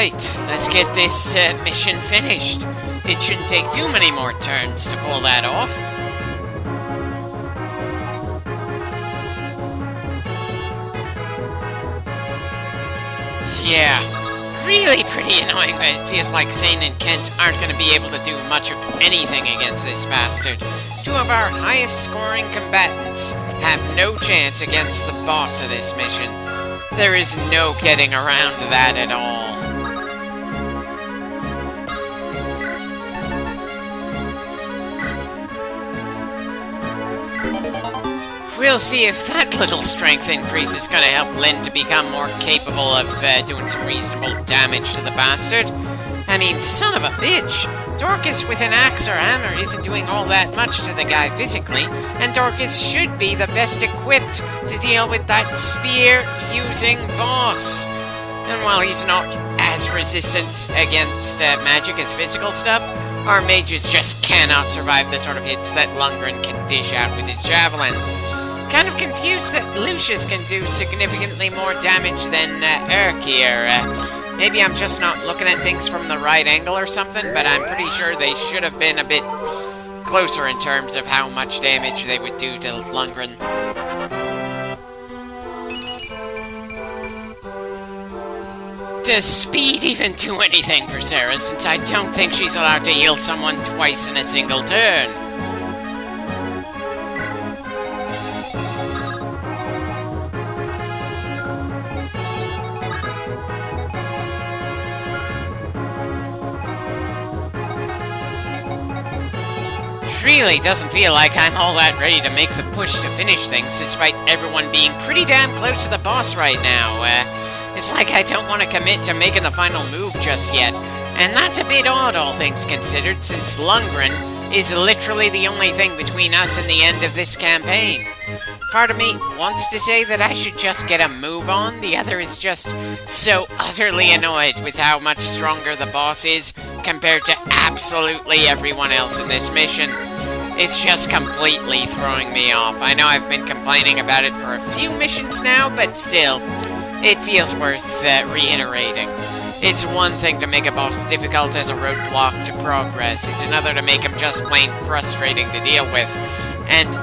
Right, let's get this mission finished. It shouldn't take too many more turns to pull that off. Yeah, really pretty annoying that it feels like Zane and Kent aren't going to be able to do much of anything against this bastard. Two of our highest scoring combatants have no chance against the boss of this mission. There is no getting around that at all. We'll see if that little strength increase is going to help Lynn to become more capable of doing some reasonable damage to the bastard. I mean, son of a bitch! Dorcas with an axe or hammer isn't doing all that much to the guy physically, and Dorcas should be the best equipped to deal with that spear-using boss. And while he's not as resistant against magic as physical stuff, our mages just cannot survive the sort of hits that Lundgren can dish out with his javelin. Kind of confused that Lucius can do significantly more damage than Erk here. Maybe I'm just not looking at things from the right angle or something, but I'm pretty sure they should have been a bit closer in terms of how much damage they would do to Lundgren. Does speed even do anything for Sarah, since I don't think she's allowed to heal someone twice in a single turn? Really doesn't feel like I'm all that ready to make the push to finish things, despite everyone being pretty damn close to the boss right now. It's like I don't want to commit to making the final move just yet, and that's a bit odd, all things considered, since Lundgren is literally the only thing between us and the end of this campaign. Part of me wants to say that I should just get a move on, the other is just so utterly annoyed with how much stronger the boss is compared to absolutely everyone else in this mission. It's just completely throwing me off. I know I've been complaining about it for a few missions now, but still, it feels worth reiterating. It's one thing to make a boss difficult as a roadblock to progress. It's another to make him just plain frustrating to deal with. And,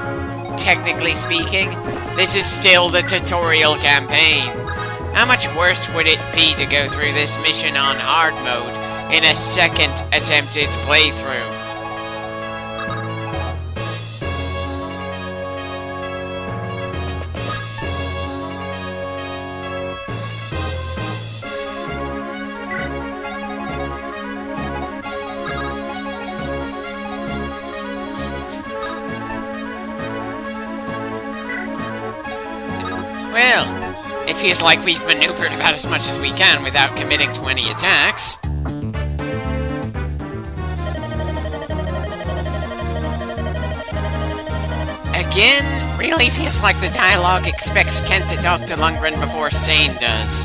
technically speaking, this is still the tutorial campaign. How much worse would it be to go through this mission on hard mode in a second attempted playthrough? Well, it feels like we've maneuvered about as much as we can without committing to any attacks. Again, really feels like the dialogue expects Kent to talk to Lundgren before Zane does.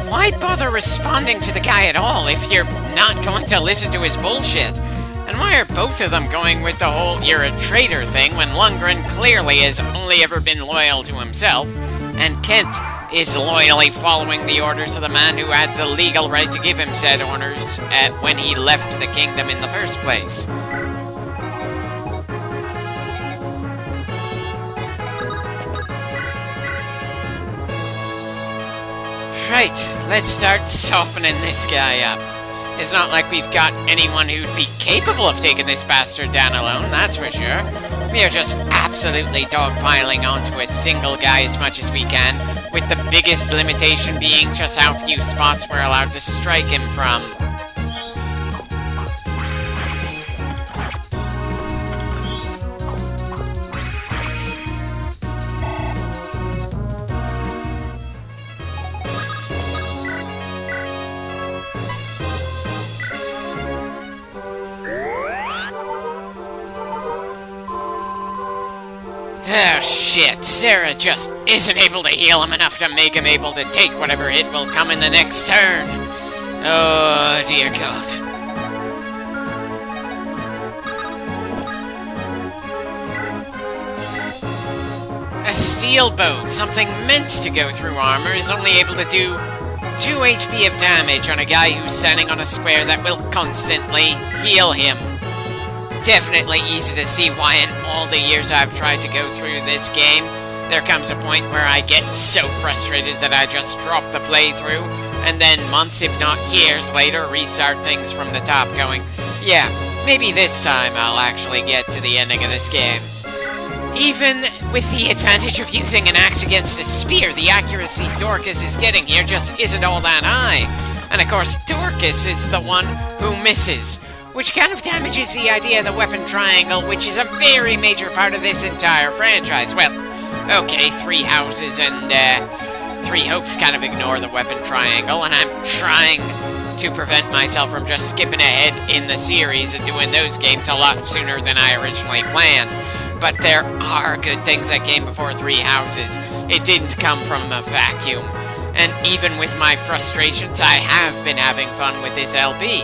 Why bother responding to the guy at all if you're not going to listen to his bullshit? And why are both of them going with the whole "you're a traitor" thing when Lundgren clearly has only ever been loyal to himself, and Kent is loyally following the orders of the man who had the legal right to give him said orders when he left the kingdom in the first place? Right, let's start softening this guy up. It's not like we've got anyone who'd be capable of taking this bastard down alone, that's for sure. We are just absolutely dogpiling onto a single guy as much as we can, with the biggest limitation being just how few spots we're allowed to strike him from. Oh shit, Sarah just isn't able to heal him enough to make him able to take whatever hit will come in the next turn. Oh dear God. A steel bow, something meant to go through armor, is only able to do 2 HP of damage on a guy who's standing on a square that will constantly heal him. Definitely easy to see why in all the years I've tried to go through this game, there comes a point where I get so frustrated that I just drop the playthrough, and then months, if not years later, restart things from the top going, yeah, maybe this time I'll actually get to the ending of this game. Even with the advantage of using an axe against a spear, the accuracy Dorcas is getting here just isn't all that high. And of course, Dorcas is the one who misses, which kind of damages the idea of the weapon triangle, which is a very major part of this entire franchise. Well, okay, 3 houses and 3 hopes kind of ignore the weapon triangle, and I'm trying to prevent myself from just skipping ahead in the series and doing those games a lot sooner than I originally planned. But there are good things that came before 3 houses. It didn't come from a vacuum. And even with my frustrations, I have been having fun with this LP.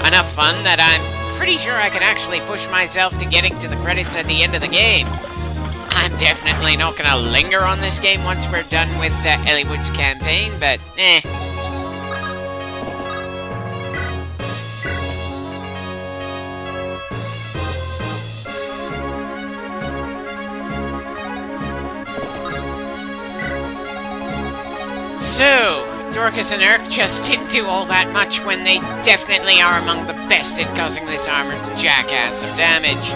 Enough fun that I'm pretty sure I can actually push myself to getting to the credits at the end of the game. I'm definitely not going to linger on this game once we're done with Elliewood's campaign, but So, Dorcas and Urk just didn't do all that much when they definitely are among the best at causing this armored jackass some damage.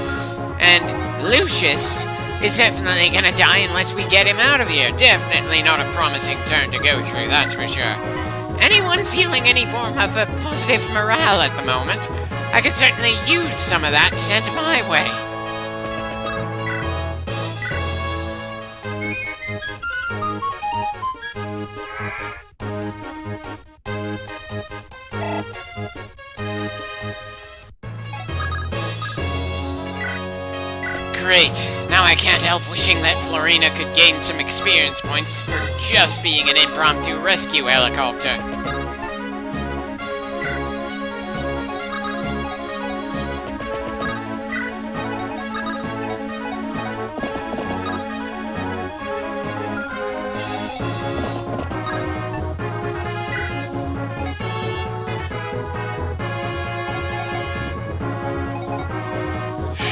And Lucius is definitely gonna die unless we get him out of here. Definitely not a promising turn to go through, that's for sure. Anyone feeling any form of a positive morale at the moment? I could certainly use some of that sent my way. Great. Now I can't help wishing that Florina could gain some experience points for just being an impromptu rescue helicopter.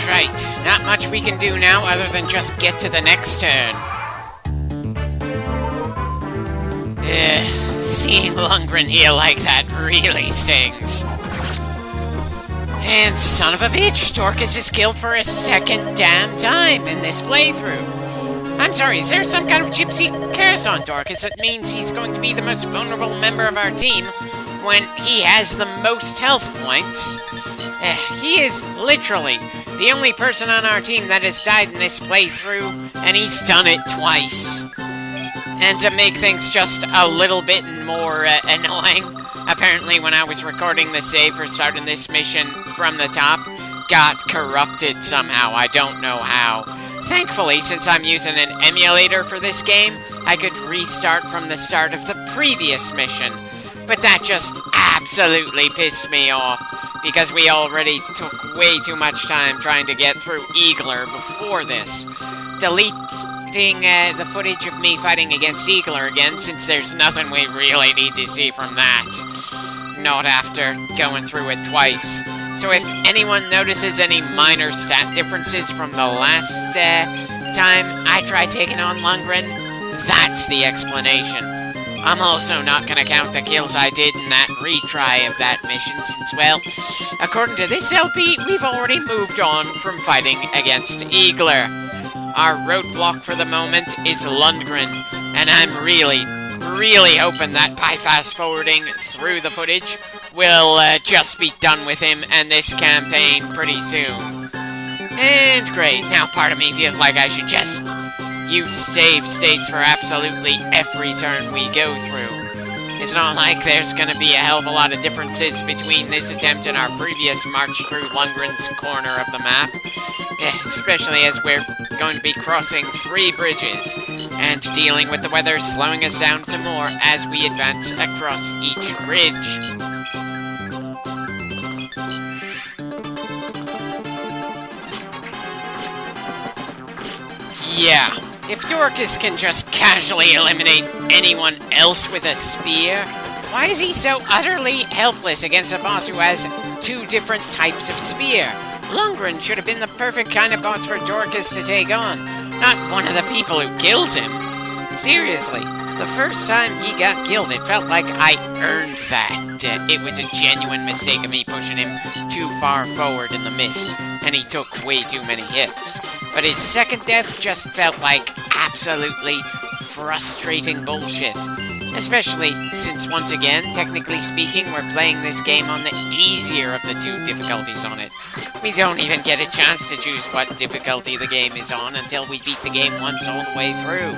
Right, not much we can do now other than just get to the next turn. Seeing Lundgren heal like that really stings. And son of a bitch, Dorcas is killed for a second damn time in this playthrough. I'm sorry, is there some kind of gypsy curse on Dorcas that means he's going to be the most vulnerable member of our team when he has the most health points? He is literally the only person on our team that has died in this playthrough, and he's done it twice. And to make things just a little bit more annoying, apparently when I was recording the save for starting this mission from the top, got corrupted somehow. I don't know how. Thankfully, since I'm using an emulator for this game, I could restart from the start of the previous mission. But that just absolutely pissed me off, because we already took way too much time trying to get through Eagler before this. Deleting the footage of me fighting against Eagler again, since there's nothing we really need to see from that. Not after going through it twice. So if anyone notices any minor stat differences from the last time I tried taking on Lundgren, that's the explanation. I'm also not going to count the kills I did in that retry of that mission, since, well, according to this LP, we've already moved on from fighting against Eagler. Our roadblock for the moment is Lundgren, and I'm really hoping that by fast-forwarding through the footage, we'll just be done with him and this campaign pretty soon. And great, now part of me feels like I should just use save states for absolutely every turn we go through. It's not like there's gonna be a hell of a lot of differences between this attempt and our previous march through Lundgren's corner of the map, especially as we're going to be crossing 3 bridges and dealing with the weather slowing us down some more as we advance across each bridge. Yeah. If Dorcas can just casually eliminate anyone else with a spear, why is he so utterly helpless against a boss who has two different types of spear? Lundgren should have been the perfect kind of boss for Dorcas to take on, not one of the people who kills him. Seriously, the first time he got killed, it felt like I earned that. It was a genuine mistake of me pushing him too far forward in the mist, and he took way too many hits. But his second death just felt like absolutely frustrating bullshit. Especially since, once again, technically speaking, we're playing this game on the easier of the two difficulties on it. We don't even get a chance to choose what difficulty the game is on until we beat the game once all the way through.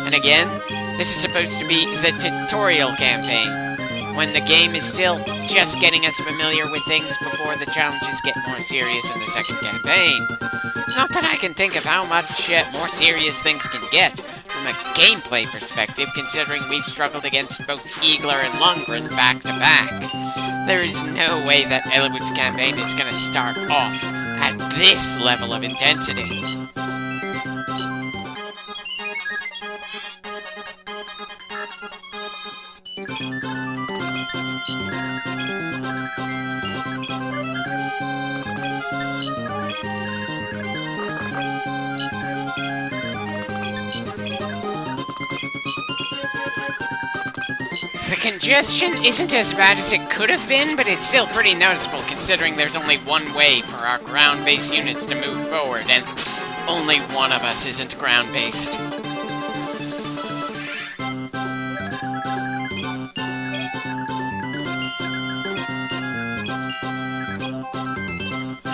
And again, this is supposed to be the tutorial campaign, when the game is still just getting us familiar with things before the challenges get more serious in the second campaign. Not that I can think of how much more serious things can get from a gameplay perspective, considering we've struggled against both Eagler and Lundgren back to back. There is no way that Eliwood's campaign is going to start off at this level of intensity. The congestion isn't as bad as it could have been, but it's still pretty noticeable considering there's only one way for our ground-based units to move forward, and only one of us isn't ground-based.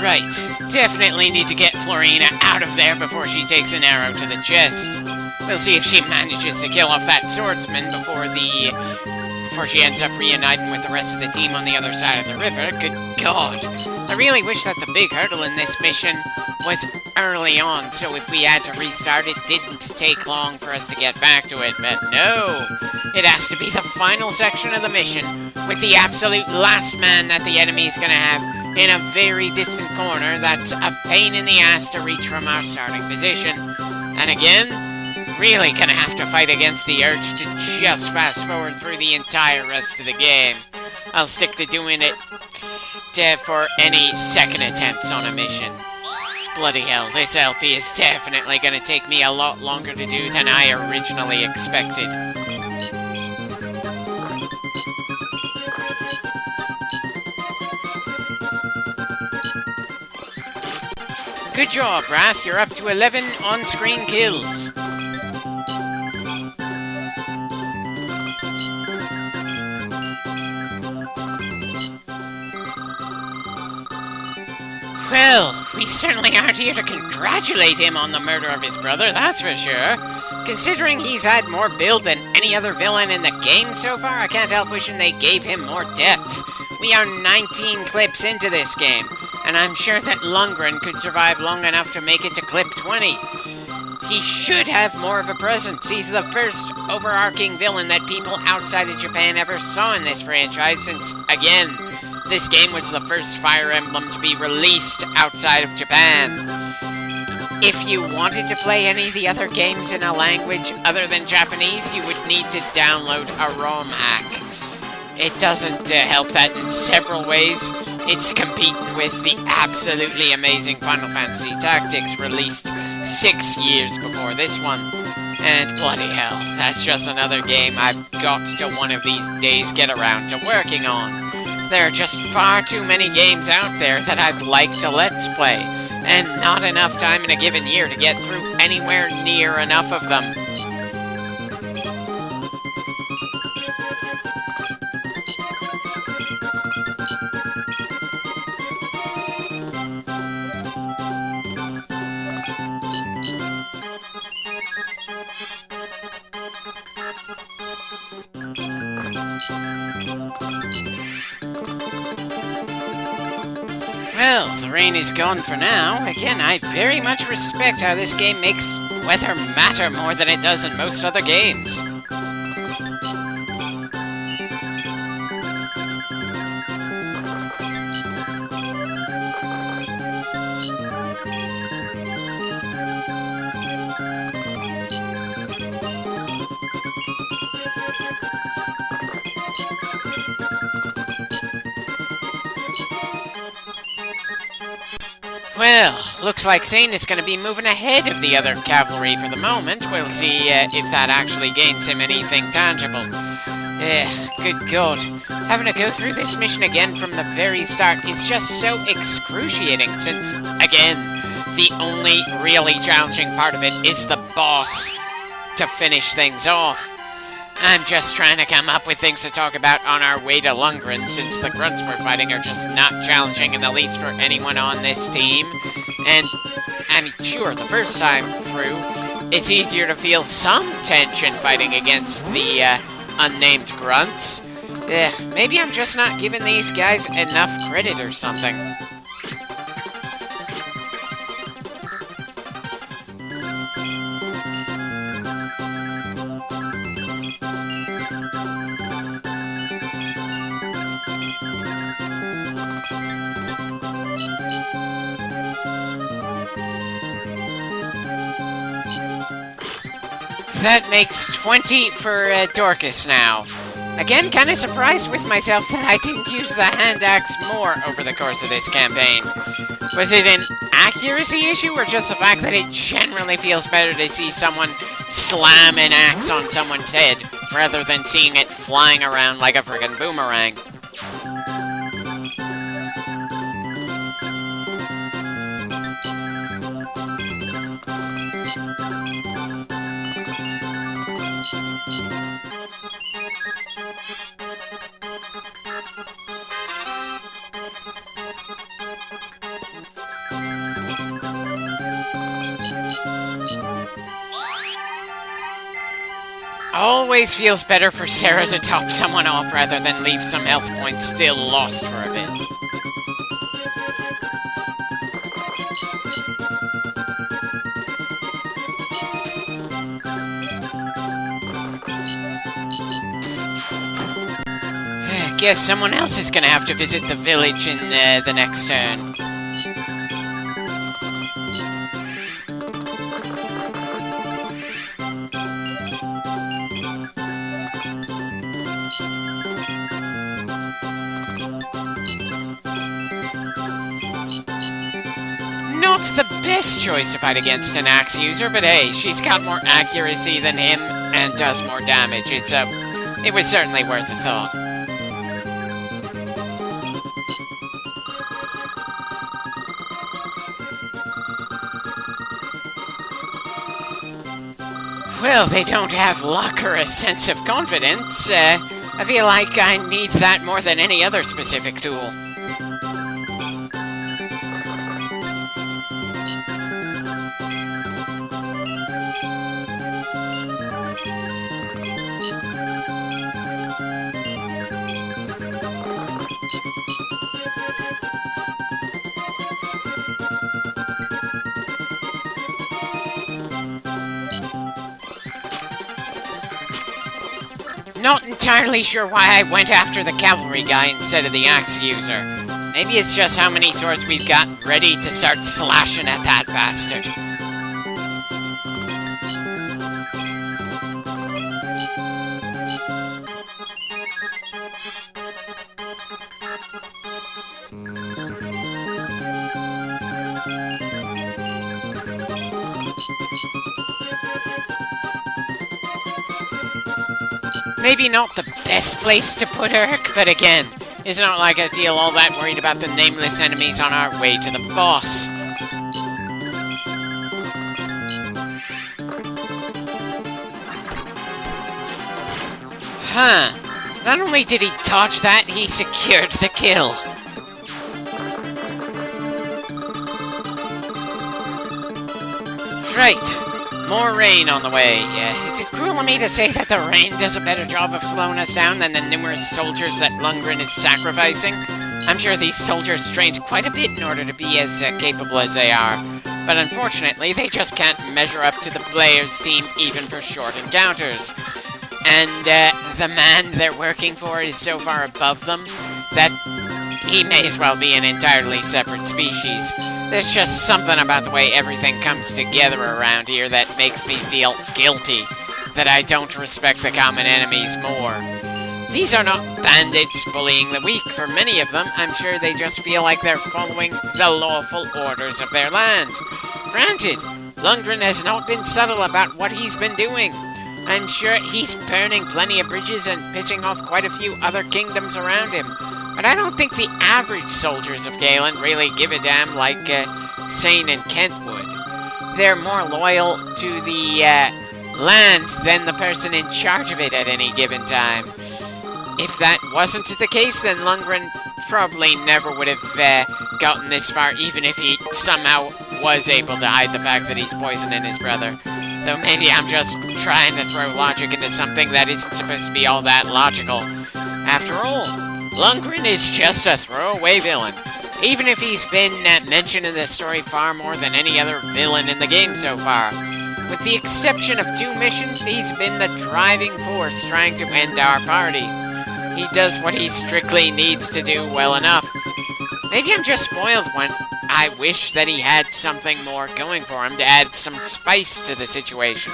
Right, definitely need to get Florina out of there before she takes an arrow to the chest. We'll see if she manages to kill off that swordsman before she ends up reuniting with the rest of the team on the other side of the river. Good God. I really wish that the big hurdle in this mission was early on, so if we had to restart, it didn't take long for us to get back to it, but no. It has to be the final section of the mission, with the absolute last man that the enemy is going to have in a very distant corner that's a pain in the ass to reach from our starting position. And again, really gonna have to fight against the urge to just fast forward through the entire rest of the game. I'll stick to doing it for any second attempts on a mission. Bloody hell, this LP is definitely gonna take me a lot longer to do than I originally expected. Good job, Wrath. You're up to 11 on-screen kills. Well, we certainly aren't here to congratulate him on the murder of his brother, that's for sure. Considering he's had more build than any other villain in the game so far, I can't help wishing they gave him more depth. We are 19 clips into this game, and I'm sure that Lundgren could survive long enough to make it to clip 20. He should have more of a presence. He's the first overarching villain that people outside of Japan ever saw in this franchise since, again, this game was the first Fire Emblem to be released outside of Japan. If you wanted to play any of the other games in a language other than Japanese, you would need to download a ROM hack. It doesn't help that in several ways. It's competing with the absolutely amazing Final Fantasy Tactics released 6 years before this one. And bloody hell, that's just another game I've got to one of these days get around to working on. There are just far too many games out there that I'd like to let's play, and not enough time in a given year to get through anywhere near enough of them. Well, the rain is gone for now. Again, I very much respect how this game makes weather matter more than it does in most other games. Well, looks like Zane is going to be moving ahead of the other cavalry for the moment. We'll see if that actually gains him anything tangible. Good God. Having to go through this mission again from the very start is just so excruciating since, again, the only really challenging part of it is the boss to finish things off. I'm just trying to come up with things to talk about on our way to Lundgren, since the grunts we're fighting are just not challenging in the least for anyone on this team. And, I mean, sure, the first time through, it's easier to feel some tension fighting against the unnamed grunts. Maybe I'm just not giving these guys enough credit or something. That makes 20 for Dorcas now. Again, kind of surprised with myself that I didn't use the hand axe more over the course of this campaign. Was it an accuracy issue, or just the fact that it generally feels better to see someone slam an axe on someone's head, rather than seeing it flying around like a friggin' boomerang? Always feels better for Sarah to top someone off rather than leave some health points still lost for a bit. Guess someone else is gonna have to visit the village in the next turn. Not the best choice to fight against an axe user, but hey, she's got more accuracy than him and does more damage. It was certainly worth a thought. Well, they don't have luck or a sense of confidence. I feel like I need that more than any other specific tool. Not entirely sure why I went after the cavalry guy instead of the axe user. Maybe it's just how many swords we've got ready to start slashing at that bastard. Maybe not the best place to put Urk, but again, it's not like I feel all that worried about the nameless enemies on our way to the boss. Huh. Not only did he dodge that, he secured the kill. Right. More rain on the way. Is it cruel of me to say that the rain does a better job of slowing us down than the numerous soldiers that Lundgren is sacrificing? I'm sure these soldiers trained quite a bit in order to be as capable as they are, but unfortunately they just can't measure up to the player's team even for short encounters. And the man they're working for is so far above them that he may as well be an entirely separate species. There's just something about the way everything comes together around here that makes me feel guilty that I don't respect the common enemies more. These are not bandits bullying the weak. For many of them, I'm sure they just feel like they're following the lawful orders of their land. Granted, Lundgren has not been subtle about what he's been doing. I'm sure he's burning plenty of bridges and pissing off quite a few other kingdoms around him. But I don't think the average soldiers of Galen really give a damn like Sane and Kent would. They're more loyal to the land than the person in charge of it at any given time. If that wasn't the case, then Lundgren probably never would have gotten this far, even if he somehow was able to hide the fact that he's poisoning his brother. Though maybe I'm just trying to throw logic into something that isn't supposed to be all that logical. After all, Lundgren is just a throwaway villain, even if he's been mentioned in the story far more than any other villain in the game so far. With the exception of 2 missions, he's been the driving force trying to end our party. He does what he strictly needs to do well enough. Maybe I'm just spoiled when I wish that he had something more going for him to add some spice to the situation.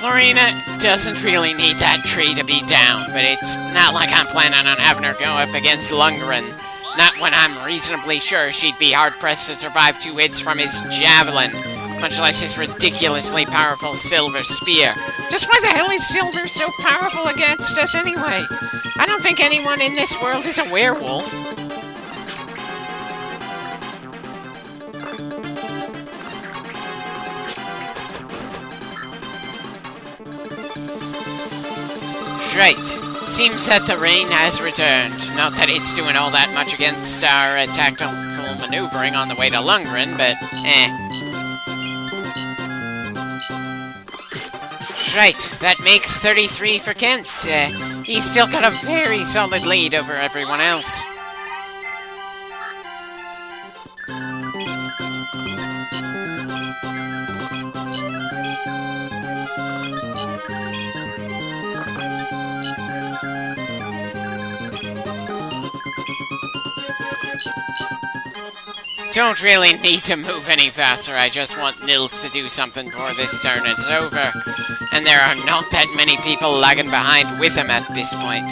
Florina doesn't really need that tree to be down, but it's not like I'm planning on having her go up against Lundgren. Not when I'm reasonably sure she'd be hard-pressed to survive 2 hits from his javelin, much less his ridiculously powerful silver spear. Just why the hell is silver so powerful against us anyway? I don't think anyone in this world is a werewolf. Right. Seems that the rain has returned. Not that it's doing all that much against our tactical maneuvering on the way to Lundgren, but Right, that makes 33 for Kent. He's still got a very solid lead over everyone else. Don't really need to move any faster, I just want Nils to do something before this turn is over. And there are not that many people lagging behind with him at this point.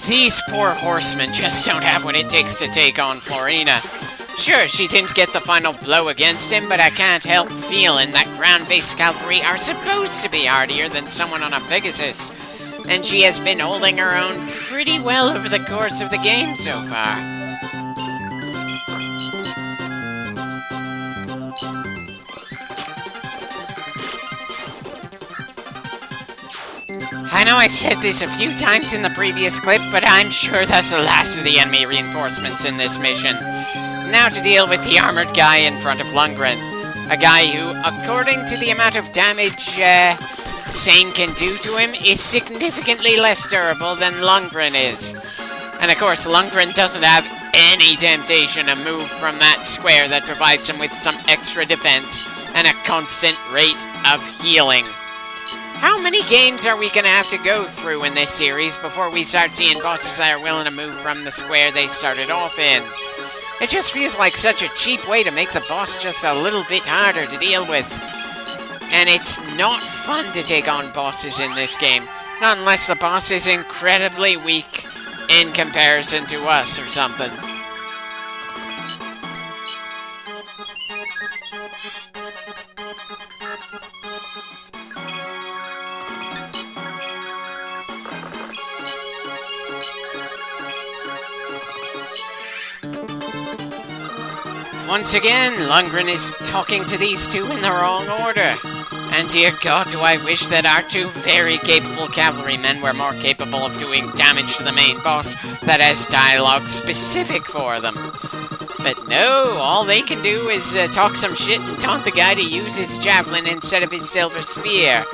These poor horsemen just don't have what it takes to take on Florina. Sure, she didn't get the final blow against him, but I can't help feeling that ground-based cavalry are supposed to be hardier than someone on a Pegasus. And she has been holding her own pretty well over the course of the game so far. I know I said this a few times in the previous clip, but I'm sure that's the last of the enemy reinforcements in this mission. Now to deal with the armored guy in front of Lundgren. A guy who, according to the amount of damage Sane can do to him, is significantly less durable than Lundgren is. And of course, Lundgren doesn't have any temptation to move from that square that provides him with some extra defense and a constant rate of healing. How many games are we going to have to go through in this series before we start seeing bosses that are willing to move from the square they started off in? It just feels like such a cheap way to make the boss just a little bit harder to deal with. And it's not fun to take on bosses in this game. Not unless the boss is incredibly weak in comparison to us or something. Once again, Lundgren is talking to these 2 in the wrong order. And dear God, do I wish that our 2 very capable cavalrymen were more capable of doing damage to the main boss that has dialogue specific for them. But no, all they can do is talk some shit and taunt the guy to use his javelin instead of his silver spear.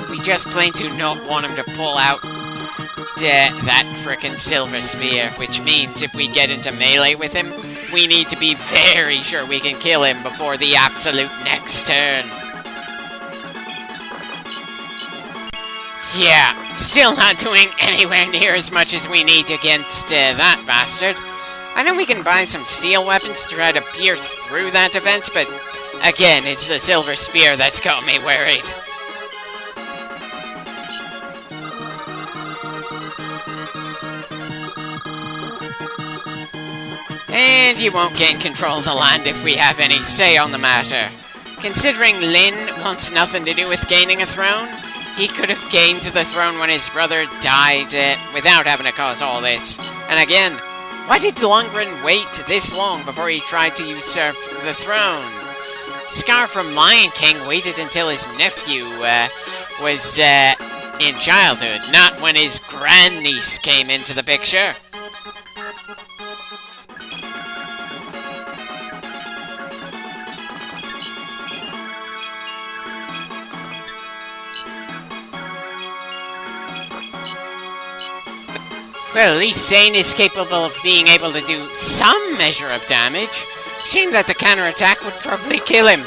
We just plain do not want him to pull out that frickin' Silver Spear, which means if we get into melee with him, we need to be very sure we can kill him before the absolute next turn. Yeah, still not doing anywhere near as much as we need against that bastard. I know we can buy some steel weapons to try to pierce through that defense, but again, it's the Silver Spear that's got me worried. And you won't gain control of the land if we have any say on the matter. Considering Lin wants nothing to do with gaining a throne, he could have gained the throne when his brother died without having to cause all this. And again, why did Lundgren wait this long before he tried to usurp the throne? Scar from Lion King waited until his nephew was in childhood, not when his grandniece came into the picture. Well, at least Sane is capable of being able to do some measure of damage. Shame that the counterattack would probably kill him.